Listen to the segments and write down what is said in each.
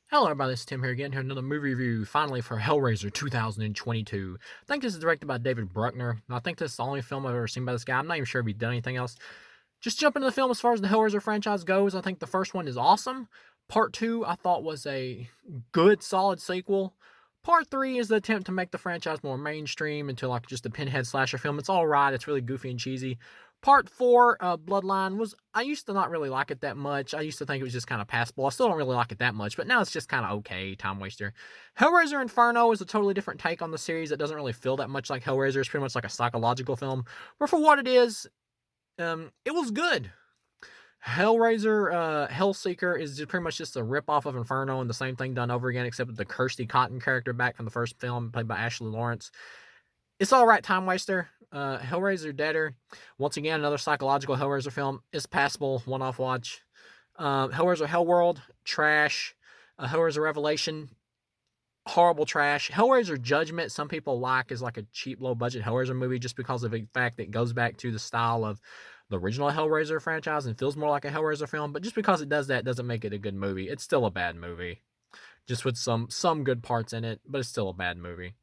Hello everybody, this is Tim here again, here another movie review, finally for Hellraiser 2022. I think this is directed by David Bruckner, and I think this is the only film I've ever seen by this guy. I'm not even sure if he's done anything else. Just jump into the film as far as the Hellraiser franchise goes, I think the first one is awesome. Part 2, I thought was a good, solid sequel. Part 3 is the attempt to make the franchise more mainstream into like just a pinhead slasher film. It's alright, it's really goofy and cheesy. Part 4, Bloodline, I used to not really like it that much. I used to think it was just kind of passable. I still don't really like it that much, but now it's just kind of okay, time waster. Hellraiser Inferno is a totally different take on the series. It doesn't really feel that much like Hellraiser. It's pretty much like a psychological film. But for what it is, it was good. Hellraiser, Hellseeker is just pretty much just a ripoff of Inferno and the same thing done over again, except with the Kirsty Cotton character back from the first film, played by Ashley Lawrence. It's all right, time waster. Hellraiser Deader, once again, another psychological Hellraiser film. It's passable, one-off watch. Hellraiser Hellworld, trash. Hellraiser Revelation, horrible trash. Hellraiser Judgment, some people like is like a cheap, low-budget Hellraiser movie just because of the fact that it goes back to the style of the original Hellraiser franchise and feels more like a Hellraiser film. But just because it does that doesn't make it a good movie. It's still a bad movie, just with some good parts in it, but it's still a bad movie.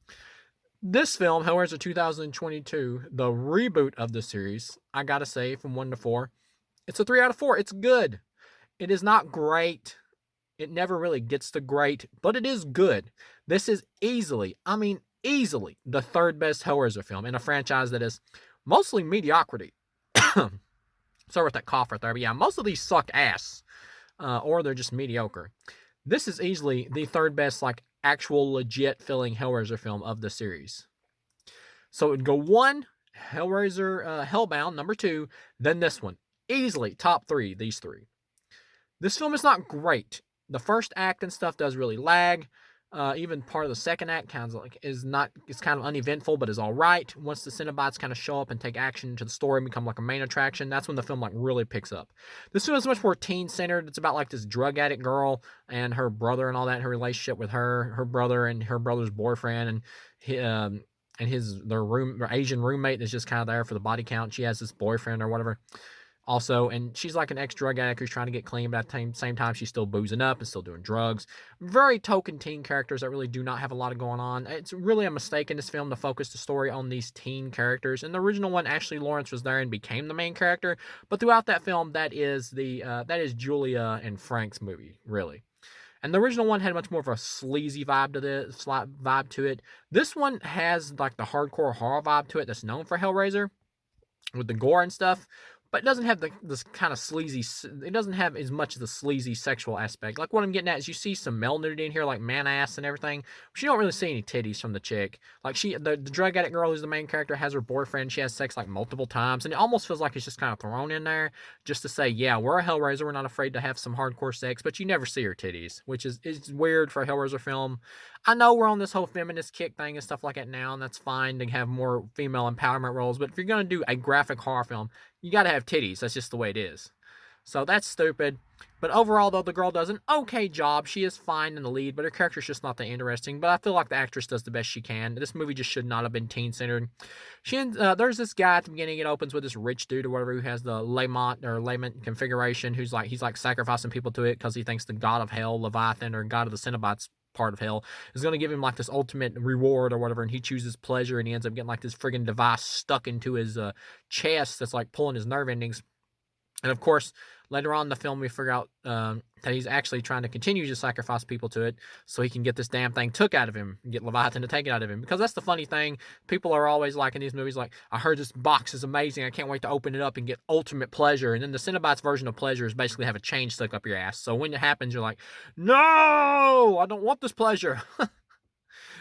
This film, Hellraiser 2022, the reboot of the series, I gotta say, from 1 to 4, it's a 3 out of 4. It's good. It is not great. It never really gets to great, but it is good. This is easily, I mean, easily, the third best Hellraiser film in a franchise that is mostly mediocrity. Sorry with that cough right there, but yeah, most of these suck ass, or they're just mediocre. This is easily the third best, like, actual legit filling Hellraiser film of the series. So it would go 1, Hellraiser Hellbound, number 2, then this one. Easily top 3, these 3. This film is not great. The first act and stuff does really lag. Even part of the second act kind of like it's kind of uneventful, but is all right. Once the Cenobites kind of show up and take action to the story and become like a main attraction, that's when the film like really picks up. This film is much more teen centered. It's about like this drug addict girl and her brother and all that, her relationship with her brother and her brother's boyfriend, and their Asian roommate is just kind of there for the body count. She has this boyfriend or whatever. Also, and she's like an ex-drug addict who's trying to get clean, but at the same time, she's still boozing up and still doing drugs. Very token teen characters that really do not have a lot of going on. It's really a mistake in this film to focus the story on these teen characters. In the original one, Ashley Lawrence was there and became the main character, but throughout that film, that is Julia and Frank's movie, really. And the original one had much more of a sleazy vibe to it. This one has like the hardcore horror vibe to it that's known for Hellraiser, with the gore and stuff, but it doesn't have this kind of sleazy. It doesn't have as much of the sleazy sexual aspect. Like what I'm getting at is you see some male nudity in here, like man ass and everything, but you don't really see any titties from the chick. Like the drug addict girl who's the main character has her boyfriend. She has sex like multiple times, and it almost feels like it's just kind of thrown in there just to say, yeah, we're a Hellraiser. We're not afraid to have some hardcore sex, but you never see her titties, which is weird for a Hellraiser film. I know we're on this whole feminist kick thing and stuff like that now, and that's fine to have more female empowerment roles, but if you're going to do a graphic horror film, you got to have titties. That's just the way it is. So that's stupid. But overall, though, the girl does an okay job. She is fine in the lead, but her character's just not that interesting. But I feel like the actress does the best she can. This movie just should not have been teen-centered. There's this guy at the beginning. It opens with this rich dude or whatever who has the Layment configuration. He's like sacrificing people to it because he thinks the god of hell, Leviathan, or god of the Cenobites part of hell is going to give him like this ultimate reward or whatever, and he chooses pleasure, and he ends up getting like this friggin' device stuck into his chest that's like pulling his nerve endings. And of course, later on in the film, we figure out that he's actually trying to continue to sacrifice people to it so he can get this damn thing took out of him, and get Leviathan to take it out of him. Because that's the funny thing. People are always like in these movies, like, I heard this box is amazing. I can't wait to open it up and get ultimate pleasure. And then the Cenobites version of pleasure is basically have a chain stuck up your ass. So when it happens, you're like, no, I don't want this pleasure.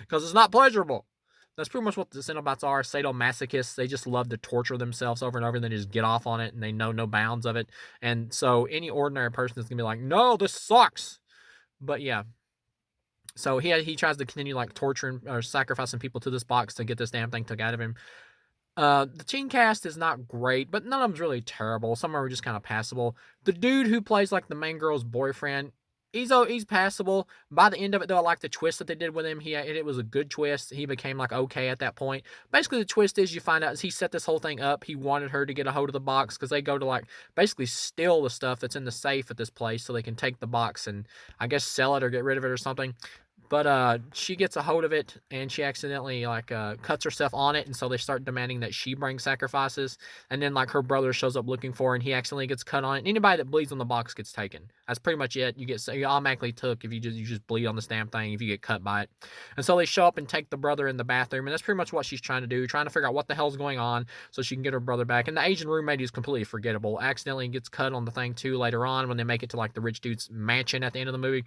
Because it's not pleasurable. That's pretty much what the Cenobites are, sadomasochists. They just love to torture themselves over and over, and then just get off on it, and they know no bounds of it. And so any ordinary person is going to be like, no, this sucks. But yeah. So he tries to continue like torturing or sacrificing people to this box to get this damn thing took out of him. The teen cast is not great, but none of them's really terrible. Some are just kind of passable. The dude who plays like the main girl's boyfriend, he's passable. By the end of it, though, I like the twist that they did with him. It was a good twist. He became like okay at that point. Basically, the twist is you find out is he set this whole thing up. He wanted her to get a hold of the box because they go to like basically steal the stuff that's in the safe at this place so they can take the box and I guess sell it or get rid of it or something. But she gets a hold of it and she accidentally like cuts herself on it, and so they start demanding that she bring sacrifices. And then like her brother shows up looking for her, and he accidentally gets cut on it. And anybody that bleeds on the box gets taken. That's pretty much it. You automatically took if you just bleed on this damn thing if you get cut by it. And so they show up and take the brother in the bathroom, and that's pretty much what she's trying to do, trying to figure out what the hell's going on so she can get her brother back. And the Asian roommate is completely forgettable. Accidentally gets cut on the thing too later on when they make it to like the rich dude's mansion at the end of the movie.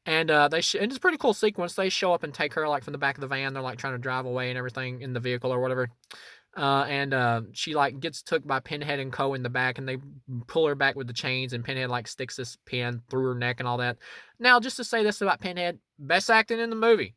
And and it's a pretty cool sequence. They show up and take her like from the back of the van. They're like trying to drive away and everything in the vehicle or whatever. And she like gets took by Pinhead and Co in the back, and they pull her back with the chains. And Pinhead like sticks this pin through her neck and all that. Now, just to say this about Pinhead, best acting in the movie.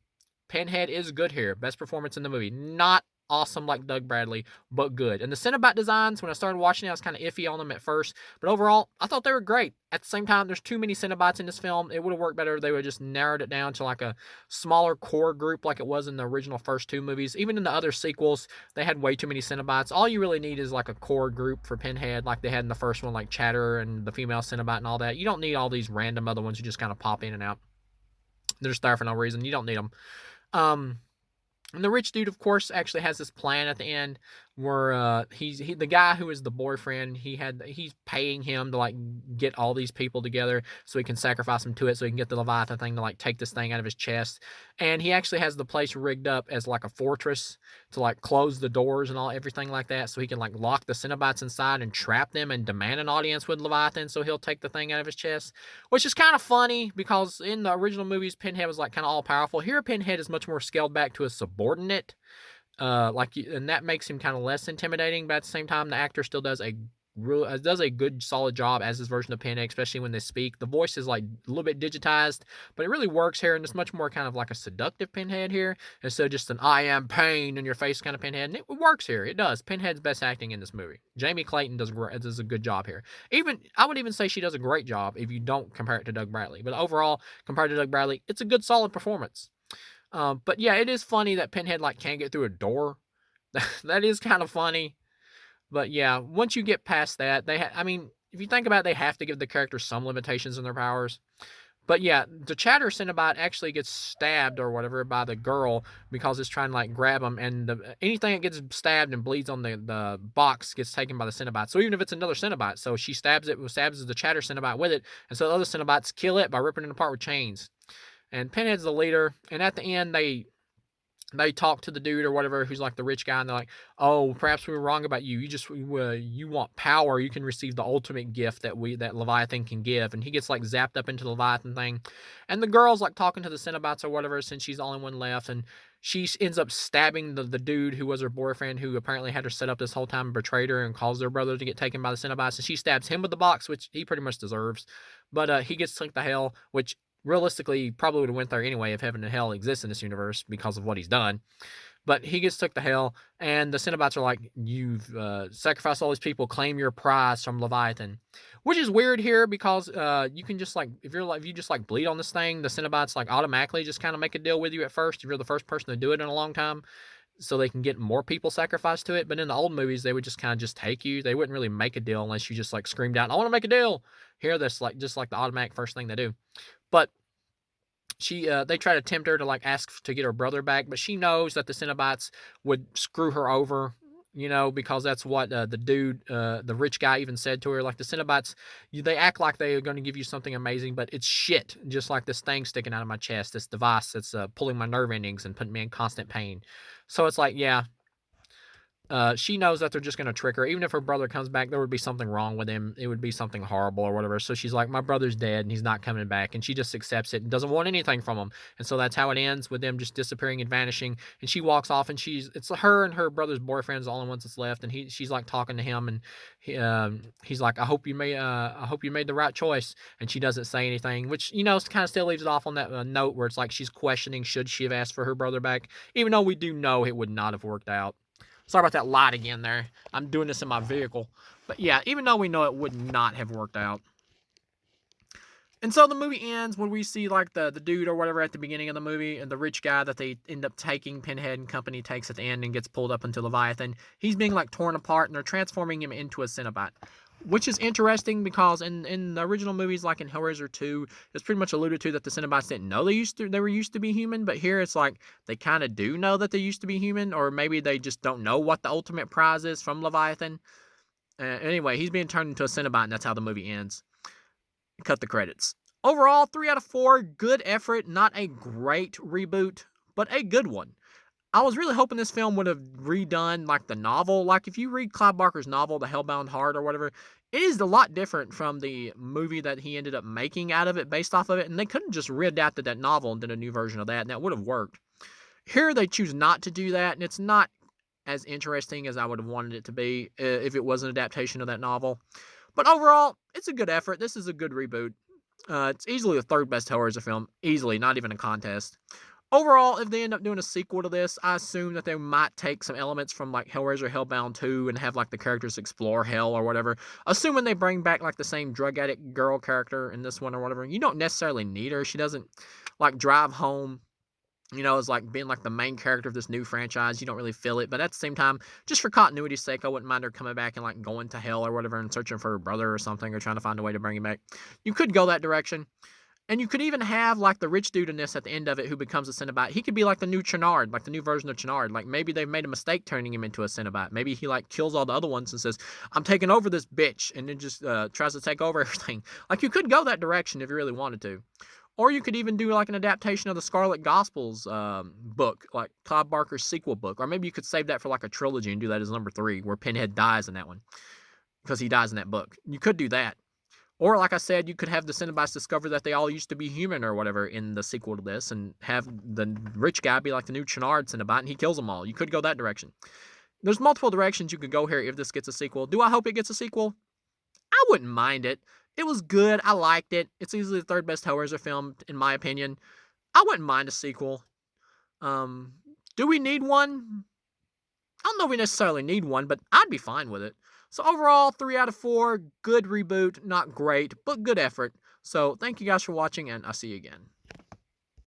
Pinhead is good here. Best performance in the movie. Not awesome like Doug Bradley, but good. And the Cinnabot designs, when I started watching it, I was kind of iffy on them at first. But overall, I thought they were great. At the same time, there's too many Cinnabots in this film. It would have worked better if they would have just narrowed it down to like a smaller core group like it was in the original first two movies. Even in the other sequels, they had way too many Cinnabots. All you really need is like a core group for Pinhead like they had in the first one, like Chatter and the female Cinnabot and all that. You don't need all these random other ones who just kind of pop in and out. They're just there for no reason. You don't need them. And the rich dude, of course, actually has this plan at the end where the guy who is the boyfriend, he's paying him to like get all these people together so he can sacrifice him to it so he can get the Leviathan thing to like take this thing out of his chest. And he actually has the place rigged up as like a fortress to like close the doors and everything like that so he can like lock the Cenobites inside and trap them and demand an audience with Leviathan so he'll take the thing out of his chest. Which is kind of funny because in the original movies, Pinhead was like kind of all powerful. Here, Pinhead is much more scaled back to a subordinate. And that makes him kind of less intimidating, but at the same time, the actor still does a good solid job as his version of Pinhead, especially when they speak. The voice is like a little bit digitized, but it really works here, and it's much more kind of like a seductive Pinhead here instead of just an "I am pain" in your face kind of Pinhead. And it works here. It does. Pinhead's best acting in this movie. Jamie Clayton does a good job here. I would even say she does a great job if you don't compare it to Doug Bradley. But overall, compared to Doug Bradley, it's a good solid performance. But yeah, it is funny that Pinhead like can't get through a door. That is kind of funny. But yeah, once you get past that, I mean, if you think about it, they have to give the characters some limitations in their powers. But yeah, the Chatter Cinnabot actually gets stabbed or whatever by the girl because it's trying to like grab him, and anything that gets stabbed and bleeds on the box gets taken by the Cinnabot. So even if it's another Cinnabot, so she stabs the Chatter Cinnabot with it, and so the other Cinnabots kill it by ripping it apart with chains. And Pinhead's the leader, and at the end they talk to the dude or whatever who's like the rich guy, and they're like, "Oh, perhaps we were wrong about you. You want power. You can receive the ultimate gift that Leviathan can give." And he gets like zapped up into the Leviathan thing, and the girl's like talking to the Cenobites or whatever since she's the only one left, and she ends up stabbing the dude who was her boyfriend, who apparently had her set up this whole time, and betrayed her, and caused their brother to get taken by the Cenobites. And she stabs him with the box, which he pretty much deserves. But he gets sent to hell, which realistically probably would have went there anyway if heaven and hell exists in this universe because of what he's done. But he gets took to hell, and the Cenobites are like, "You've sacrificed all these people. Claim your prize from Leviathan," which is weird here because you can just like if you just like bleed on this thing, the Cenobites like automatically just kind of make a deal with you at first if you're the first person to do it in a long time, so they can get more people sacrificed to it. But in the old movies, they would just kind of just take you. They wouldn't really make a deal unless you just like screamed out, "I want to make a deal." Here, that's like just like the automatic first thing they do. But they try to tempt her to like ask to get her brother back, but she knows that the Cenobites would screw her over, because that's what the dude, the rich guy, even said to her. Like the Cenobites, they act like they are going to give you something amazing, but it's shit. Just like this thing sticking out of my chest, this device that's pulling my nerve endings and putting me in constant pain. So it's like, yeah, she knows that they're just going to trick her. Even if her brother comes back, there would be something wrong with him. It would be something horrible or whatever. So she's like, "My brother's dead and he's not coming back." And she just accepts it and doesn't want anything from him. And so that's how it ends, with them just disappearing and vanishing. And she walks off, and it's her and her brother's boyfriend's the only ones that's left. And she's like talking to him, and he's like, I hope you made the right choice." And she doesn't say anything, which, kind of still leaves it off on that note where it's like she's questioning, should she have asked for her brother back? Even though we do know it would not have worked out. Sorry about that light again there. I'm doing this in my vehicle. But yeah, even though we know it would not have worked out. And so the movie ends when we see like the dude or whatever at the beginning of the movie, and the rich guy that they end up taking, Pinhead and company takes at the end and gets pulled up into Leviathan. He's being like torn apart, and they're transforming him into a Cenobite, which is interesting because in the original movies, like in Hellraiser 2, it's pretty much alluded to that the Cenobites didn't know they were used to be human, but here it's like they kind of do know that they used to be human, or maybe they just don't know what the ultimate prize is from Leviathan. Anyway, he's being turned into a Cenobite, and that's how the movie ends. Cut the credits. Overall, 3 out of 4, good effort, not a great reboot, but a good one. I was really hoping this film would have redone like the novel. Like if you read Clive Barker's novel, The Hellbound Heart or whatever, it is a lot different from the movie that he ended up making out of it based off of it, and they couldn't just readapted that novel and did a new version of that, and that would have worked. Here they choose not to do that, and it's not as interesting as I would have wanted it to be if it was an adaptation of that novel. But overall, it's a good effort. This is a good reboot. It's easily the third best Hellraiser film. Easily, not even a contest. Overall, if they end up doing a sequel to this, I assume that they might take some elements from like Hellraiser Hellbound 2 and have like the characters explore hell or whatever. Assuming they bring back like the same drug addict girl character in this one or whatever. You don't necessarily need her. She doesn't like drive home, as like being like the main character of this new franchise. You don't really feel it, but at the same time, just for continuity's sake, I wouldn't mind her coming back and like going to hell or whatever and searching for her brother or something, or trying to find a way to bring him back. You could go that direction. And you could even have like the rich dude in this at the end of it who becomes a Cenobite. He could be like the new Chernard, like the new version of Chernard. Like maybe they've made a mistake turning him into a Cenobite. Maybe he like kills all the other ones and says, "I'm taking over this bitch," and then just tries to take over everything. Like you could go that direction if you really wanted to. Or you could even do like an adaptation of the Scarlet Gospels book, like Clive Barker's sequel book. Or maybe you could save that for like a trilogy and do that as number 3, where Pinhead dies in that one, because he dies in that book. You could do that. Or like I said, you could have the Cenobites discover that they all used to be human or whatever in the sequel to this, and have the rich guy be like the new Chernard Cenobite, and he kills them all. You could go that direction. There's multiple directions you could go here if this gets a sequel. Do I hope it gets a sequel? I wouldn't mind it. It was good. I liked it. It's easily the third best Hellraiser film, in my opinion. I wouldn't mind a sequel. Do we need one? I don't know if we necessarily need one, but I'd be fine with it. So overall, 3 out of 4, good reboot, not great, but good effort. So thank you guys for watching, and I'll see you again.